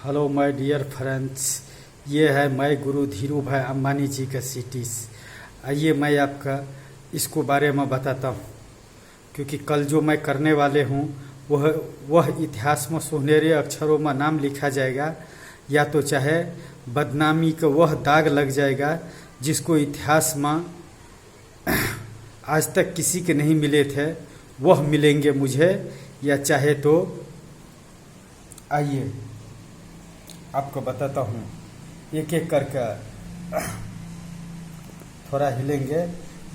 Hello my dear friends, ये है my गुरु धीरू भाई अंबानी जी का सिटीज़। आइए मैं आपका इसको बारे में बताता हूँ, क्योंकि कल जो मैं करने वाले हूँ वह इतिहास में सुनहरे अक्षरों में नाम लिखा जाएगा, या तो चाहे बदनामी का वह दाग लग जाएगा जिसको इतिहास में आज तक किसी के नहीं मिले थे, वह मिलेंगे मुझे। या चाहे तो आइए आपको बताता हूँ, एक एक करके थोड़ा हिलेंगे।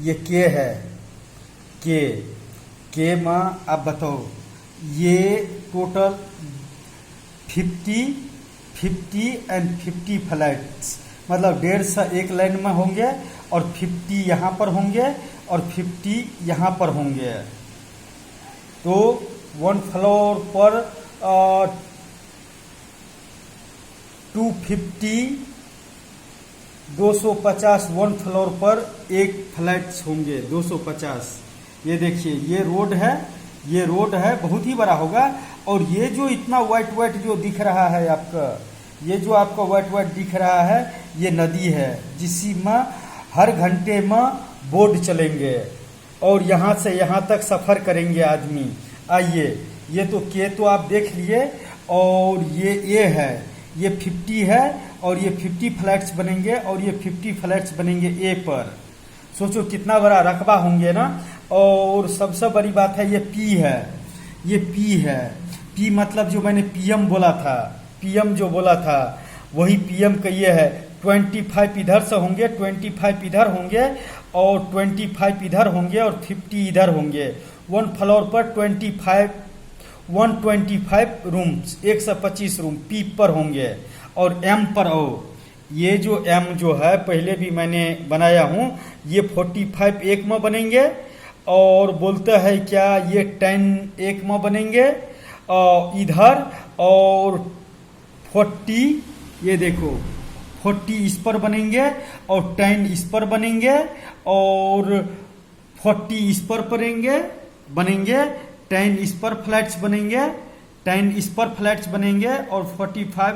ये के है, के में आप बताओ, ये टोटल 50 एंड 50 फ्लैट्स, मतलब 150 एक लाइन में होंगे और 50 यहाँ पर होंगे और 50 यहाँ पर होंगे। तो 1 फ्लोर पर 250 1 फ्लोर पर एक फ्लैट्स होंगे 250। ये देखिए ये रोड है, बहुत ही बड़ा होगा। और ये जो इतना व्हाइट जो दिख रहा है आपका, ये जो आपका व्हाइट दिख रहा है, ये नदी है जिसमें हर घंटे में बोट चलेंगे और यहाँ से यहाँ तक सफ़र करेंगे आदमी। आइए, ये तो आप देख लिए। और ये है, ये 50 है और ये 50 फ्लैट्स बनेंगे और ये 50 फ्लैट्स बनेंगे ए पर। सोचो कितना बड़ा रकबा होंगे ना। और सबसे बड़ी बात है, ये पी है, ये पी है। पी मतलब जो मैंने पीएम बोला था, पीएम जो बोला था वही पीएम का ये है। 25 इधर से होंगे, 25 इधर होंगे और 25 इधर होंगे और 50 इधर होंगे। 1 फ्लोर पर 125 रूम्स, 125 रूम पी पर होंगे। और एम पर ये जो एम जो है पहले भी मैंने बनाया हूँ, ये 45 एक में बनेंगे और बोलते हैं क्या ये 10 एक में बनेंगे इधर, और 40 ये देखो 40 इस पर बनेंगे और 10 इस पर बनेंगे और 40 इस पर बनेंगे 10 इस पर फ्लैट्स बनेंगे, 10 इस पर फ्लैट्स बनेंगे और 45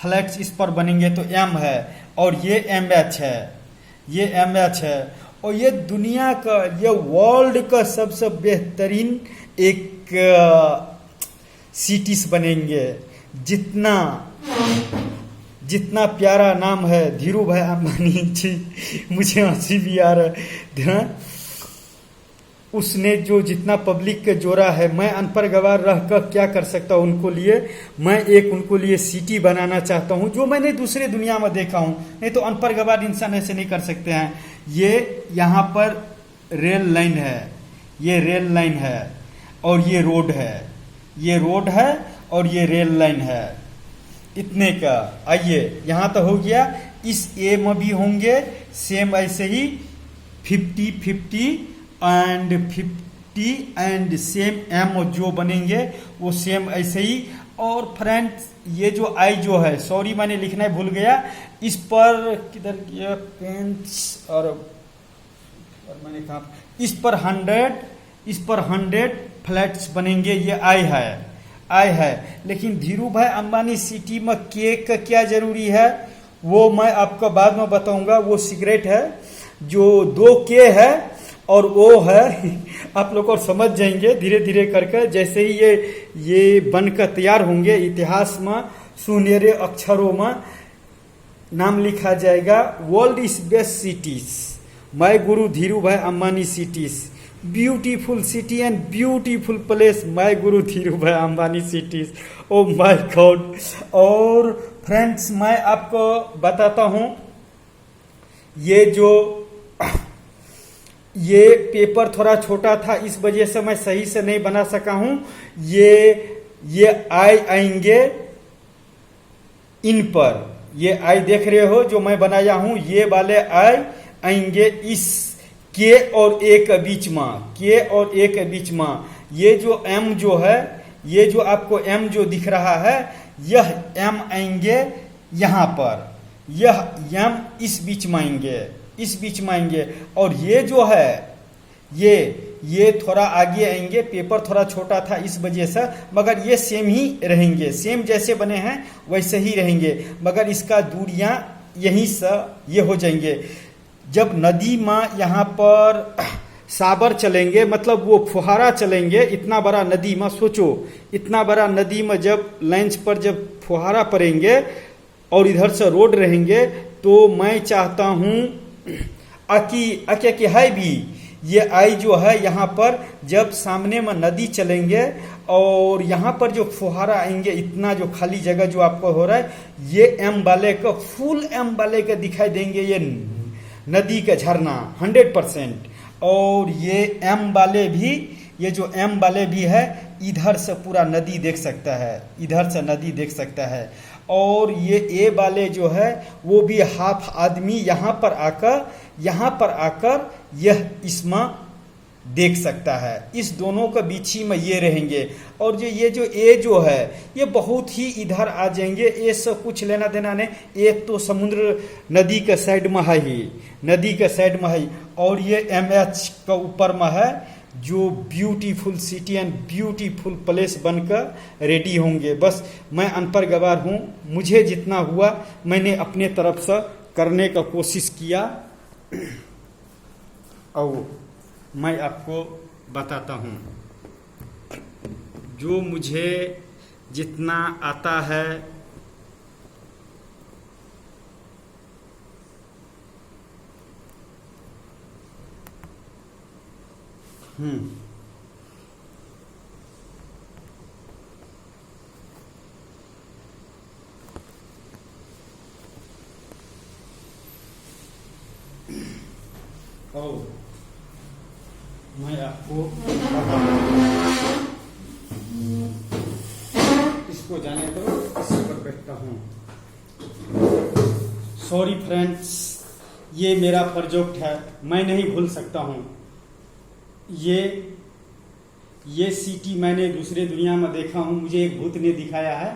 फ्लैट्स इस पर बनेंगे। तो एम है और ये एम एच है, ये एम एच है। और ये दुनिया का, ये वर्ल्ड का सबसे बेहतरीन एक सिटीज बनेंगे। जितना प्यारा नाम है धीरू भाई अंबानी जी, मुझे हंसी भी आ रहा है। उसने जो जितना पब्लिक के जोड़ा है, मैं अनपढ़ गवार रह कर क्या कर सकता हूँ उनको लिए। मैं एक उनको लिए सिटी बनाना चाहता हूँ जो मैंने दूसरे दुनिया में देखा हूँ, नहीं तो अनपढ़ गवार इंसान ऐसे नहीं कर सकते हैं। ये यहाँ पर रेल लाइन है, ये रेल लाइन है और ये रोड है, ये रोड है और ये रेल लाइन है, इतने का। आइए यहाँ तो हो गया। इस ए में भी होंगे सेम ऐसे ही 50 एंड 50 एंड सेम एम जो बनेंगे वो सेम ऐसे ही। और फ्रेंड्स ये जो आई जो है, सॉरी मैंने लिखना भूल गया, इस पर किधर गया पेंस, और मैंने कहा इस पर 100 फ्लैट्स बनेंगे। ये आई है। लेकिन धीरू भाई अंबानी सिटी में के का क्या जरूरी है वो मैं आपको बाद में बताऊंगा, वो सीक्रेट है। जो 2 के है और वो है आप लोग और समझ जाएंगे धीरे धीरे करके, जैसे ही ये बनकर तैयार होंगे इतिहास में सुनहरे अक्षरों में नाम लिखा जाएगा। World is best cities, my गुरु धीरू भाई Ambani cities, beautiful city and beautiful place, my गुरु धीरू भाई Ambani cities. Oh my God. और फ्रेंड्स मैं आपको बताता हूँ, ये पेपर थोड़ा छोटा था, इस वजह से मैं सही से नहीं बना सका हूं। ये आई आएंगे इन पर, ये आई देख रहे हो जो मैं बनाया हूं, ये वाले आई आएंगे इस के और ए के बीच में, के और ए के बीच में। ये जो एम जो है, ये जो आपको एम जो दिख रहा है, यह एम आएंगे यहां पर, यह एम इस बीच में आएंगे, इस बीच में आएंगे। और ये जो है, ये थोड़ा आगे आएंगे, पेपर थोड़ा छोटा था इस वजह से, मगर ये सेम ही रहेंगे, सेम जैसे बने हैं वैसे ही रहेंगे, मगर इसका दूरियां यहीं से ये हो जाएंगे। जब नदी में यहाँ पर साबर चलेंगे, मतलब वो फुहारा चलेंगे, इतना बड़ा नदी में सोचो, इतना बड़ा नदी में जब लाइन्स पर जब फुहारा पड़ेंगे और इधर से रोड रहेंगे, तो मैं चाहता हूँ कि है भी ये आई जो है यहाँ पर जब सामने में नदी चलेंगे और यहाँ पर जो फुहारा आएंगे, इतना जो खाली जगह जो आपको हो रहा है, ये एम वाले का फुल एम वाले का दिखाई देंगे, ये नदी का झरना 100%। और ये एम वाले भी, ये जो एम वाले भी है, इधर से पूरा नदी देख सकता है, इधर से नदी देख सकता है। और ये ए वाले जो है वो भी हाफ आदमी यहाँ पर आकर यह इसमें देख सकता है। इस दोनों के बीच ही में ये रहेंगे। और जो ये जो ए जो है ये बहुत ही इधर आ जाएंगे, ए से कुछ लेना देना नहीं, ए तो समुद्र नदी के साइड में है ही, नदी के साइड में है। और ये एम एच का ऊपर में है जो beautiful city and beautiful place बनकर रेडी होंगे। बस मैं अनपढ़ गवार हूँ, मुझे जितना हुआ मैंने अपने तरफ से करने का कोशिश किया और मैं आपको बताता हूँ जो मुझे जितना आता है। मैं आपको इसको जाने दो, इस पर बैठता हूँ। सॉरी फ्रेंड्स, ये मेरा प्रोजेक्ट है, मैं नहीं भूल सकता हूँ। ये सिटी मैंने दूसरे दुनिया में देखा हूँ, मुझे एक भूत ने दिखाया है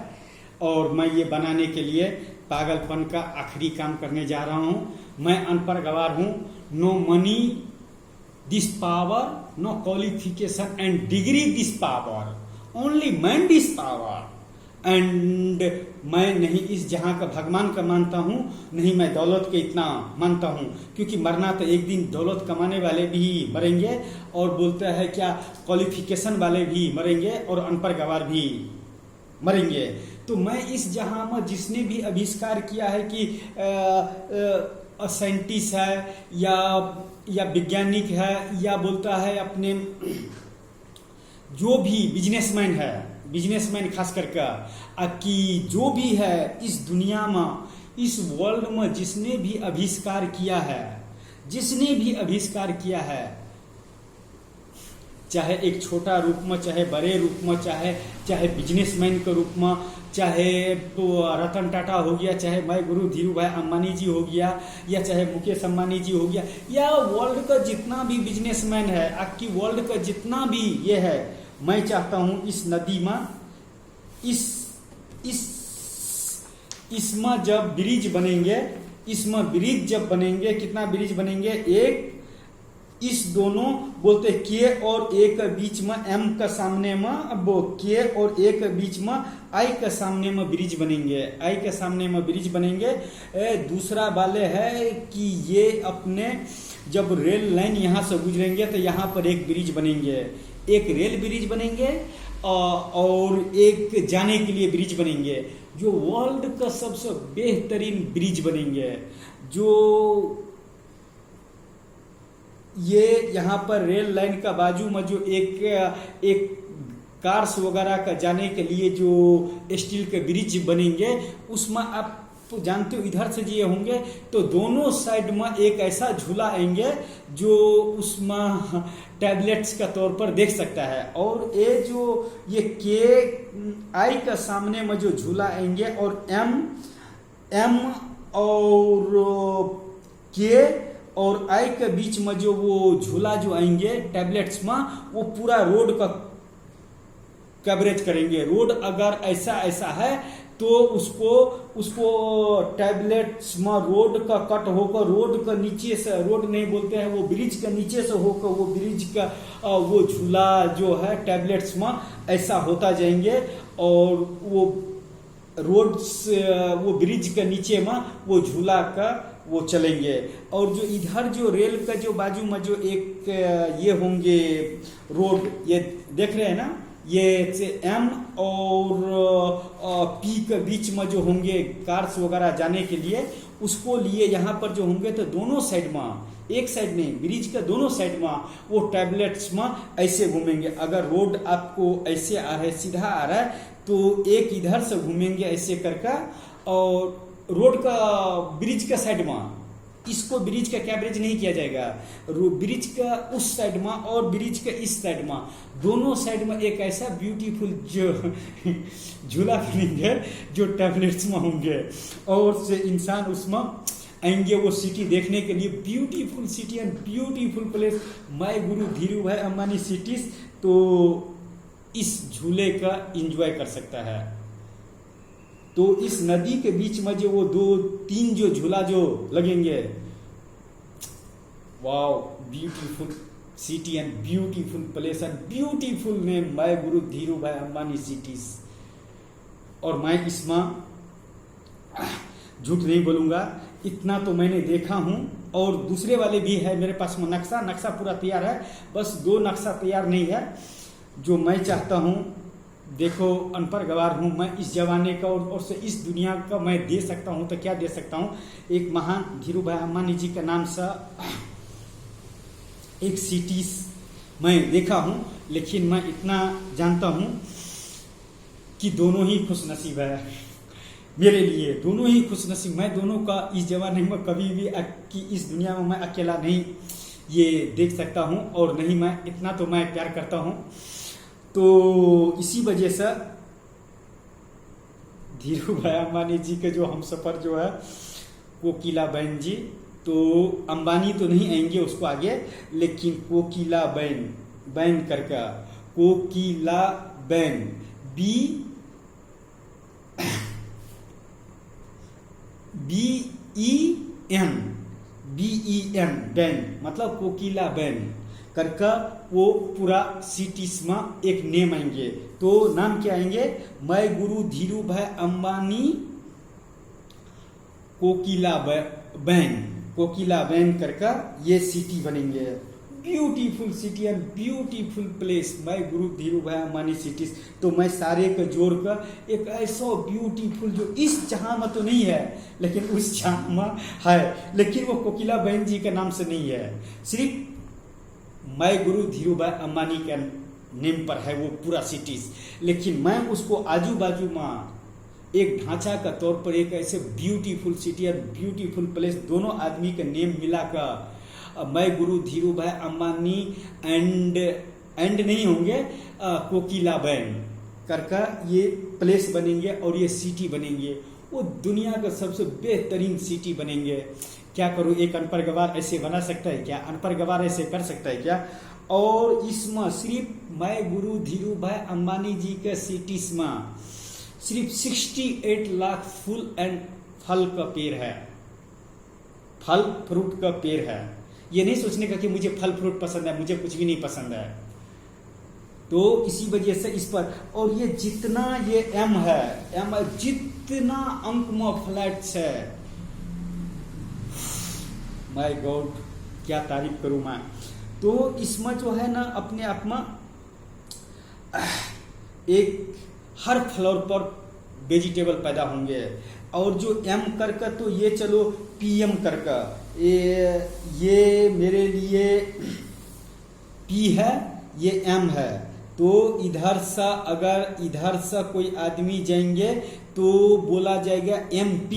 और मैं ये बनाने के लिए पागलपन का आखिरी काम करने जा रहा हूँ। मैं अनपढ़ गवार हूँ, no money this power, no qualification and degree this power, only man this power. And मैं नहीं इस जहां का भगवान का मानता हूं, नहीं मैं दौलत के इतना मानता हूं, क्योंकि मरना तो एक दिन दौलत कमाने वाले भी मरेंगे और बोलते हैं क्या क्वालिफिकेशन वाले भी मरेंगे और अनपढ़ गवार भी मरेंगे। तो मैं इस जहां में जिसने भी आविष्कार किया है कि साइंटिस्ट है या वैज्ञानिक है या बोलता है अपने जो भी बिजनेसमैन है, बिजनेसमैन खास करके कि जो भी है इस दुनिया में, इस वर्ल्ड में जिसने भी आविष्कार किया है, जिसने भी आविष्कार किया है, चाहे एक छोटा रूप में, चाहे बड़े रूप में, चाहे बिजनेसमैन के रूप में, चाहे तो रतन टाटा हो गया, चाहे भाई गुरु धीरू भाई अंबानी जी हो गया, या चाहे मुकेश अंबानी जी हो गया, या वर्ल्ड का जितना भी बिजनेसमैन है, आपकी वर्ल्ड का जितना भी ये है, मैं चाहता हूं इस नदी में, इसमें जब ब्रिज बनेंगे, इसमें ब्रिज जब बनेंगे, कितना ब्रिज बनेंगे, एक इस दोनों बोलते के और ए के बीच में, एम का सामने में, अब के और ए के बीच में आई के सामने में ब्रिज बनेंगे, आई के सामने में ब्रिज बनेंगे। दूसरा वाले है कि ये अपने जब रेल लाइन यहाँ से गुजरेंगे तो यहाँ पर एक ब्रिज बनेंगे, एक रेल ब्रिज बनेंगे और एक जाने के लिए ब्रिज बनेंगे, जो वर्ल्ड का सबसे बेहतरीन ब्रिज बनेंगे। जो ये यहाँ पर रेल लाइन का बाजू में जो एक कार्स वगैरह का जाने के लिए जो स्टील के ब्रिज बनेंगे, उसमें आप तो जानते हो इधर से ये होंगे तो दोनों साइड में एक ऐसा झूला आएंगे जो उसमें टैबलेट्स का तौर पर देख सकता है। और ये जो ये के आई का सामने में जो झूला आएंगे और एम और के और आई के बीच में जो वो झूला जो आएंगे टैबलेट्स में, वो पूरा रोड का कवरेज करेंगे। रोड अगर ऐसा है तो उसको उसको टैबलेट्स में रोड का कट होकर रोड का नीचे से, रोड नहीं बोलते हैं, वो ब्रिज के नीचे से होकर वो ब्रिज का वो झूला जो है टैबलेट्स में ऐसा होता जाएंगे, और वो रोड से वो ब्रिज के नीचे में वो झूला का वो चलेंगे। और जो इधर जो रेल का जो बाजू में जो एक ये होंगे रोड, ये देख रहे हैं ना, ये से एम और पी के बीच में जो होंगे कार्स वगैरह जाने के लिए, उसको लिए यहाँ पर जो होंगे तो दोनों साइड में, एक साइड नहीं, ब्रिज के दोनों साइड में वो टैबलेट्स में ऐसे घूमेंगे। अगर रोड आपको ऐसे आ रहा है, सीधा आ रहा है, तो एक इधर से घूमेंगे ऐसे करके, और रोड का ब्रिज का साइड में, इसको ब्रिज का क्या ब्रिज नहीं किया जाएगा, ब्रिज का उस साइड में और ब्रिज के इस साइड में, दोनों साइड में एक ऐसा ब्यूटीफुल जो झूला बनेंगे जो टैबलेट्स में होंगे, और से इंसान उसमें आएंगे वो सिटी देखने के लिए। Beautiful city and beautiful place, my गुरु धीरू भाई अंबानी सिटीज, तो इस झूले का एंजॉय कर सकता है। तो इस नदी के बीच में जो वो 2-3 जो झूला जो लगेंगे, wow, beautiful city and beautiful place and beautiful name, my गुरु धीरू भाई अंबानी सिटीज। और मैं इसमें झूठ नहीं बोलूंगा, इतना तो मैंने देखा हूं, और दूसरे वाले भी है मेरे पास में नक्शा पूरा तैयार है, बस 2 नक्शा तैयार नहीं है जो मैं चाहता हूं। देखो, अनपढ़ गवार हूँ मैं, इस जमाने का और से इस दुनिया का मैं दे सकता हूँ तो क्या दे सकता हूँ। एक महान धीरू भाई अंबानी जी के नाम से एक सिटीज मैं देखा हूँ, लेकिन मैं इतना जानता हूँ कि दोनों ही खुशनसीब है मेरे लिए, दोनों ही खुशनसीब। मैं दोनों का इस जमाने में कभी भी कि इस दुनिया में मैं अकेला नहीं ये देख सकता हूँ, और नहीं, मैं इतना तो मैं प्यार करता हूँ। तो इसी वजह से धीरू भाई अंबानी जी के जो हमसफर जो है कोकिला बहन जी, तो अंबानी तो नहीं आएंगे उसको आगे, लेकिन कोकिला बहन करके, कोकिला बहन BEN बहन, मतलब कोकिला बहन करके वो पूरा सिटीज में एक नेम आएंगे। तो नाम क्या आएंगे, मैं गुरु धीरू भाई अंबानी कोकिला बहन करके ये सिटी बनेंगे। Beautiful city and beautiful place, मैं गुरु धीरू भाई अंबानी सिटीज। तो मैं सारे का जोड़ कर एक ऐसा ब्यूटीफुल जो इस जहां में तो नहीं है, लेकिन उस जहां में है, लेकिन वो कोकिला बहन जी के नाम से नहीं है, सिर्फ मैं गुरु धीरू भाई अंबानी के नेम पर है वो पूरा सिटीज। लेकिन मैं उसको आजू बाजू में एक ढांचा का तौर पर एक ऐसे ब्यूटीफुल सिटी और ब्यूटीफुल प्लेस, दोनों आदमी के नेम मिलाकर मैं गुरु धीरू भाई अंबानी एंड नहीं होंगे, कोकिला बहन करके ये प्लेस बनेंगे और ये सिटी बनेंगे। वो दुनिया का सबसे बेहतरीन सिटी बनेंगे। क्या करूँ, एक अनपढ़ गवार ऐसे बना सकता है क्या, अनपढ़ गवार ऐसे कर सकता है क्या। और इसमें सिर्फ मैं गुरु धीरू भाई अंबानी जी के सिटीज में सिर्फ 68 लाख फूल एंड फल का पेड़ है, फल फ्रूट का पेड़ है। ये नहीं सोचने का कि मुझे फल फ्रूट पसंद है, मुझे कुछ भी नहीं पसंद है। तो इसी वजह से इस पर, और ये जितना ये एम है, जितना अंक में फ्लैट्स है, माय गॉड क्या तारीफ करूं मैं। तो इसमें जो है ना अपने आप में एक हर फ्लोर पर वेजिटेबल पैदा होंगे। और जो एम करके, तो ये चलो PM करके, ये मेरे लिए P है, ये M है। तो इधर से अगर इधर से कोई आदमी जाएंगे तो बोला जाएगा MP,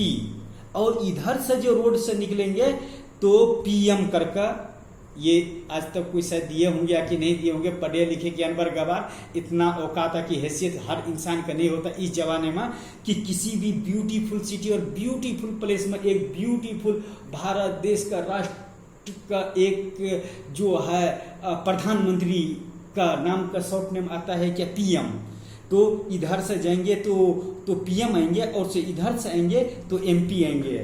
और इधर से जो रोड से निकलेंगे तो PM करके। ये आज तक कोई शायद दिए होंगे या कि नहीं दिए होंगे, पढ़े लिखे के अनपढ़ गवार, इतना औकात की हैसियत हर इंसान का नहीं होता इस जमाने में कि किसी भी ब्यूटीफुल सिटी और ब्यूटीफुल प्लेस में एक ब्यूटीफुल भारत देश का राष्ट्र का एक जो है प्रधानमंत्री का नाम का शॉर्ट नेम आता है क्या, PM। तो इधर से जाएंगे तो पीएम आएंगे, और से इधर से आएंगे तो एमपी आएंगे।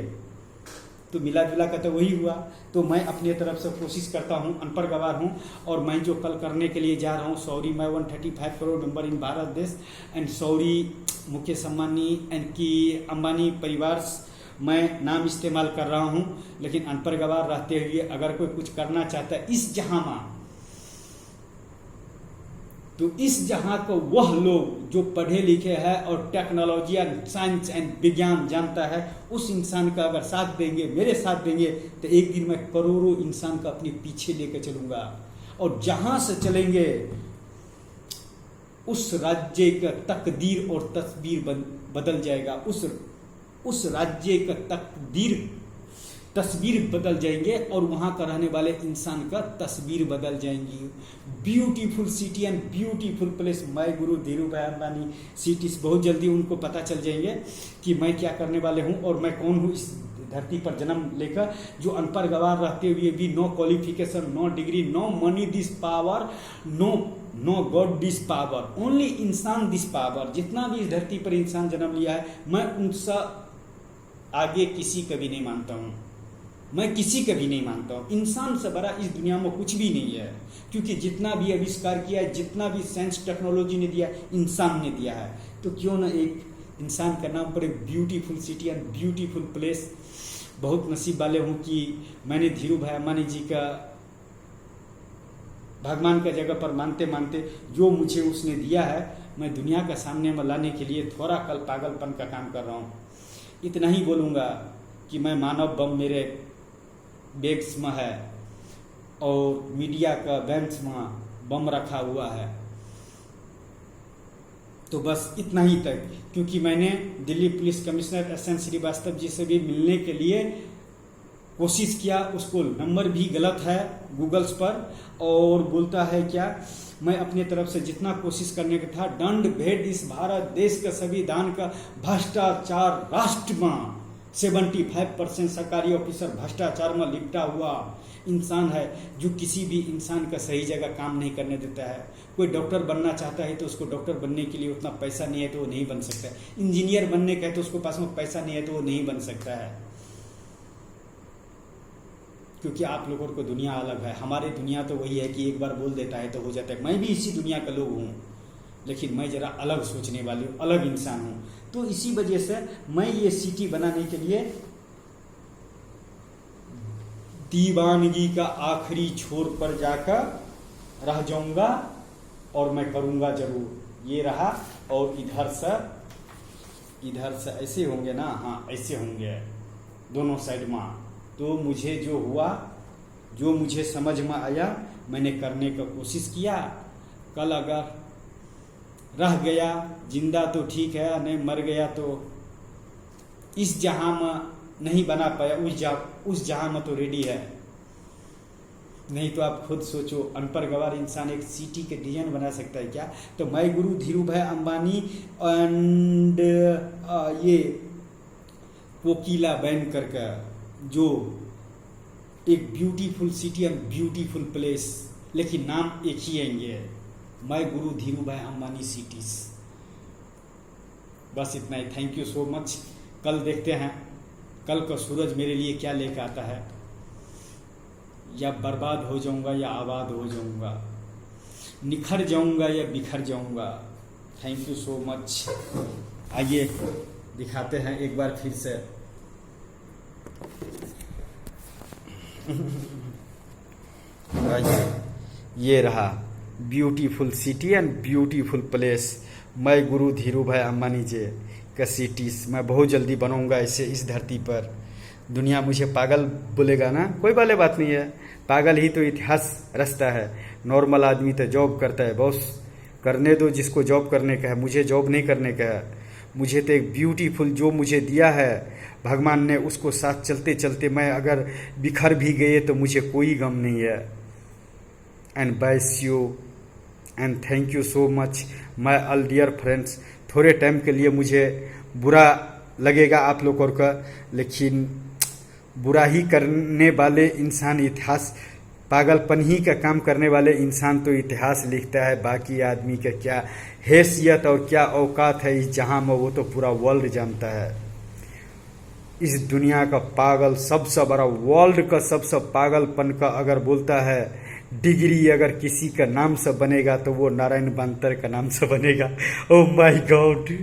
तो मिला जुला का तो वही हुआ। तो मैं अपने तरफ से कोशिश करता हूँ, अनपढ़ गवार हूँ, और मैं जो कल करने के लिए जा रहा हूँ, सॉरी, मैं 135 करोड़ मेंबर इन भारत देश, and sorry Mukesh Ambani and की अंबानी परिवार, मैं नाम इस्तेमाल कर रहा हूँ, लेकिन अनपढ़ गवार रहते हुए अगर कोई कुछ करना चाहता है इस जहां में, तो इस जहां को वह लोग जो पढ़े लिखे हैं और टेक्नोलॉजी एंड साइंस एंड विज्ञान जानता है, उस इंसान का अगर साथ देंगे, मेरे साथ देंगे, तो एक दिन मैं करोड़ों इंसान का अपने पीछे लेकर चलूंगा, और जहां से चलेंगे उस राज्य का तकदीर और तस्वीर बदल जाएगा। उस राज्य का तस्वीर बदल जाएंगे, और वहां का रहने वाले इंसान का तस्वीर बदल जाएंगी। Beautiful city and beautiful place, मैं गुरु धीरू भाई अंबानी सिटीज, बहुत जल्दी उनको पता चल जाएंगे कि मैं क्या करने वाले हूं और मैं कौन हूं इस धरती पर जन्म लेकर, जो अनपढ़ गवार रहते हुए भी no qualification, no degree, no money this power, no god this power, only इंसान दिस पावर। जितना भी इस धरती पर इंसान जन्म लिया है, मैं उनसे आगे किसी का भी नहीं मानता हूं, मैं किसी का भी नहीं मानता हूं। इंसान से बड़ा इस दुनिया में कुछ भी नहीं है, क्योंकि जितना भी आविष्कार किया है, जितना भी साइंस टेक्नोलॉजी ने दिया, इंसान ने दिया है। तो क्यों ना एक इंसान का नाम पर एक beautiful city and beautiful place. बहुत नसीब वाले हूँ कि मैंने धीरू भाई अंबानी जी का भगवान का जगह पर मानते मानते जो मुझे उसने दिया है, मैं दुनिया का सामने में लाने के लिए थोड़ा कल पागलपन का काम कर रहा हूँ। इतना ही बोलूँगा कि मैं मानव बम मेरे बैग्स में है, और मीडिया का बैंक्स में बम रखा हुआ है। तो बस इतना ही तक, क्योंकि मैंने Delhi police commissioner S N. Srivastava ji से भी मिलने के लिए कोशिश किया, उसको नंबर भी गलत है गूगल्स पर, और बोलता है क्या, मैं अपने तरफ से जितना कोशिश करने का था, दंड भेद इस भारत देश का संविधान का भ्रष्टाचार राष्ट्र में 75% सरकारी ऑफिसर भ्रष्टाचार में लिपटा हुआ इंसान है, जो किसी भी इंसान का सही जगह काम नहीं करने देता है। कोई डॉक्टर बनना चाहता है तो उसको डॉक्टर बनने के लिए उतना पैसा नहीं है तो वो नहीं बन सकता है। इंजीनियर बनने का है तो उसको पास में पैसा नहीं है तो वो नहीं बन सकता है, क्योंकि आप लोगों को दुनिया अलग है। हमारी दुनिया तो वही है कि एक बार बोल देता है तो हो जाता है। मैं भी इसी दुनिया का लोग हूँ, लेकिन मैं जरा अलग सोचने वाली हूँ, अलग इंसान हूँ। तो इसी वजह से मैं ये सिटी बनाने के लिए दीवानगी का आखिरी छोर पर जाकर रह जाऊंगा, और मैं करूंगा जरूर। ये रहा, और इधर से ऐसे होंगे ना, हाँ ऐसे होंगे दोनों साइड में। तो मुझे जो हुआ, जो मुझे समझ में आया, मैंने करने का कोशिश किया। कल अगर रह गया जिंदा तो ठीक है, नहीं मर गया तो इस जहां में नहीं बना पाया, उस जहां में तो रेडी है। नहीं तो आप खुद सोचो, अनपढ़ गवार इंसान एक सिटी के डिजाइन बना सकता है क्या? तो मैं गुरु धीरू भाई अंबानी एंड ये कोकिला बैन करके जो एक beautiful city and beautiful place, लेकिन नाम एक ही आएंगे, मैं गुरु धीरू भाई अंबानी सिटीज। बस इतना ही। Thank you so much. कल देखते हैं कल का सूरज मेरे लिए क्या लेकर आता है, या बर्बाद हो जाऊंगा या आबाद हो जाऊंगा, निखर जाऊंगा या बिखर जाऊंगा। Thank you so much. आइए दिखाते हैं एक बार फिर से। ये रहा beautiful city and beautiful place. मैं गुरु धीरू भाई अंबानी जी का सिटीज मैं बहुत जल्दी बनाऊंगा ऐसे इस धरती पर। दुनिया मुझे पागल बोलेगा ना, कोई वाले बात नहीं है, पागल ही तो इतिहास रचता है। नॉर्मल आदमी तो जॉब करता है, बॉस करने दो जिसको जॉब करने का है, मुझे जॉब नहीं करने का है। मुझे तो एक ब्यूटीफुल जो मुझे दिया है भगवान ने, उसको साथ चलते चलते मैं अगर बिखर भी गए तो मुझे कोई गम नहीं है। एंड बाइस you and thank you so much my all dear friends. थोड़े टाइम के लिए मुझे बुरा लगेगा आप लोगों का, लेकिन बुरा ही करने वाले इंसान इतिहास पागलपन ही का काम करने वाले इंसान तो इतिहास लिखता है, बाकी आदमी का क्या हैसियत और क्या औकात है इस जहां में, वो तो पूरा वर्ल्ड जानता है। इस दुनिया का पागल सबसे बड़ा, वर्ल्ड का सबसे पागलपन का अगर बोलता है डिग्री अगर किसी का नाम से बनेगा तो वो नारायण बांतर का नाम से बनेगा। Oh my God.